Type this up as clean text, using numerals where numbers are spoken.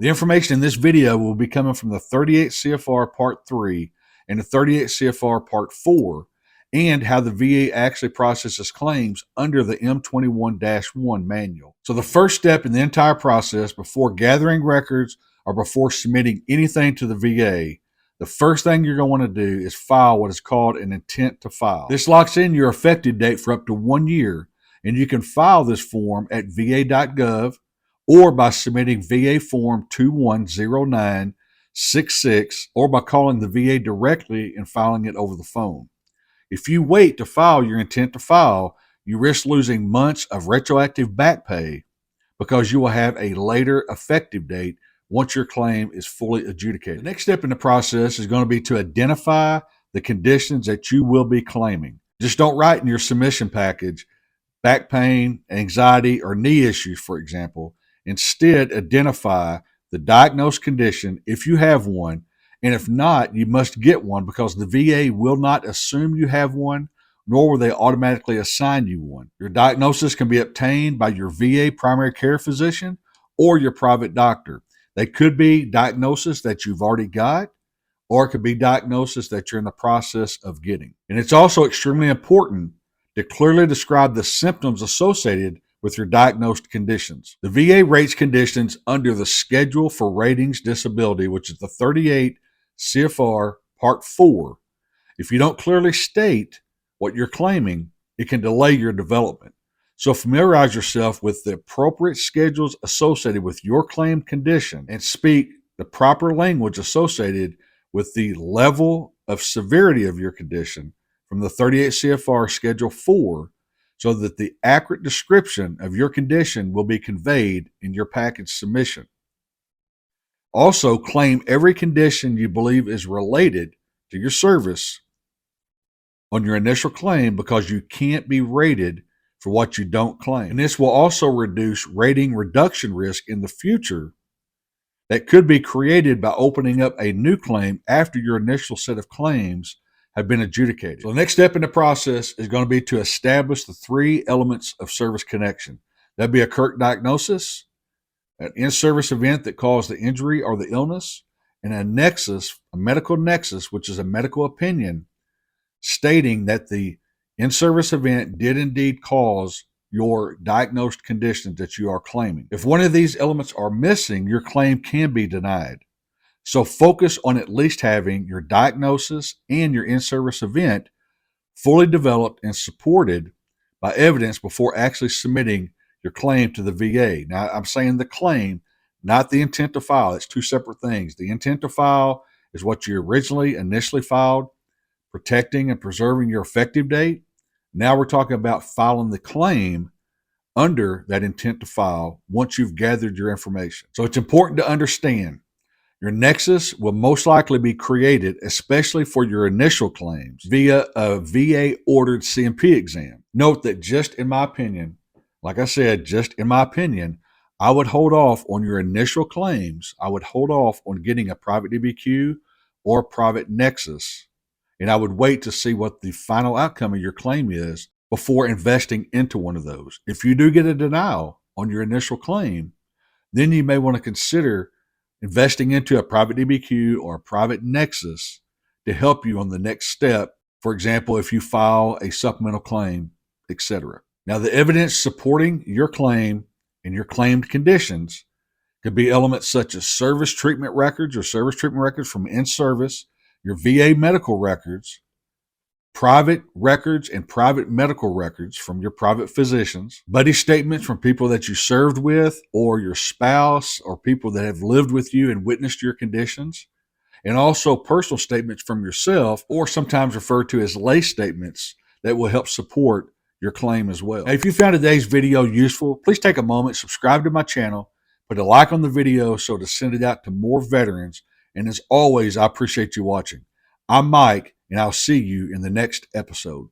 The information in this video will be coming from the 38 CFR Part 3 and the 38 CFR Part 4, and how the VA actually processes claims under the M21-1 manual. So the first step in the entire process before gathering records or before submitting anything to the VA, the first thing you're going to want to do is file what is called an intent to file. This locks in your effective date for up to 1 year, and you can file this form at va.gov or by submitting VA Form 210966 or by calling the VA directly and filing it over the phone. If you wait to file your intent to file, you risk losing months of retroactive back pay because you will have a later effective date once your claim is fully adjudicated. The next step in the process is going to be to identify the conditions that you will be claiming. Just don't write in your submission package back pain, anxiety, or knee issues, for example. Instead, identify the diagnosed condition if you have one, and if not, you must get one because the VA will not assume you have one, nor will they automatically assign you one. Your diagnosis can be obtained by your VA primary care physician or your private doctor. They could be diagnosis that you've already got, or it could be diagnosis that you're in the process of getting. And it's also extremely important to clearly describe the symptoms associated with your diagnosed conditions. The VA rates conditions under the Schedule for Ratings Disability, which is the 38 CFR Part 4. If you don't clearly state what you're claiming, it can delay your development. So familiarize yourself with the appropriate schedules associated with your claimed condition and speak the proper language associated with the level of severity of your condition from the 38 CFR Schedule 4, so that the accurate description of your condition will be conveyed in your package submission. Also, claim every condition you believe is related to your service on your initial claim because you can't be rated for what you don't claim. And this will also reduce rating reduction risk in the future that could be created by opening up a new claim after your initial set of claims have been adjudicated. So the next step in the process is going to be to establish the 3 elements of service connection. That'd be a correct diagnosis, an in-service event that caused the injury or the illness, and a nexus, a medical nexus, which is a medical opinion stating that the in-service event did indeed cause your diagnosed conditions that you are claiming. If one of these elements are missing, your claim can be denied. So focus on at least having your diagnosis and your in-service event fully developed and supported by evidence before actually submitting your claim to the VA. Now, I'm saying the claim, not the intent to file. It's 2 separate things. The intent to file is what you initially filed, protecting and preserving your effective date. Now we're talking about filing the claim under that intent to file once you've gathered your information. So it's important to understand your nexus will most likely be created, especially for your initial claims, via a VA-ordered CMP exam. Note that just in my opinion, like I said, just in my opinion, I would hold off on your initial claims. I would hold off on getting a private DBQ or a private nexus, and I would wait to see what the final outcome of your claim is before investing into one of those. If you do get a denial on your initial claim, then you may want to consider investing into a private DBQ or a private nexus to help you on the next step. For example, if you file a supplemental claim, etc. Now, the evidence supporting your claim and your claimed conditions could be elements such as service treatment records or service treatment records from in-service, your VA medical records, private records and private medical records from your private physicians, buddy statements from people that you served with or your spouse or people that have lived with you and witnessed your conditions, and also personal statements from yourself, or sometimes referred to as lay statements, that will help support your claim as well. Now, if you found today's video useful, please take a moment, subscribe to my channel, put a like on the video so to send it out to more veterans, and as always, I appreciate you watching. I'm Mike, and I'll see you in the next episode.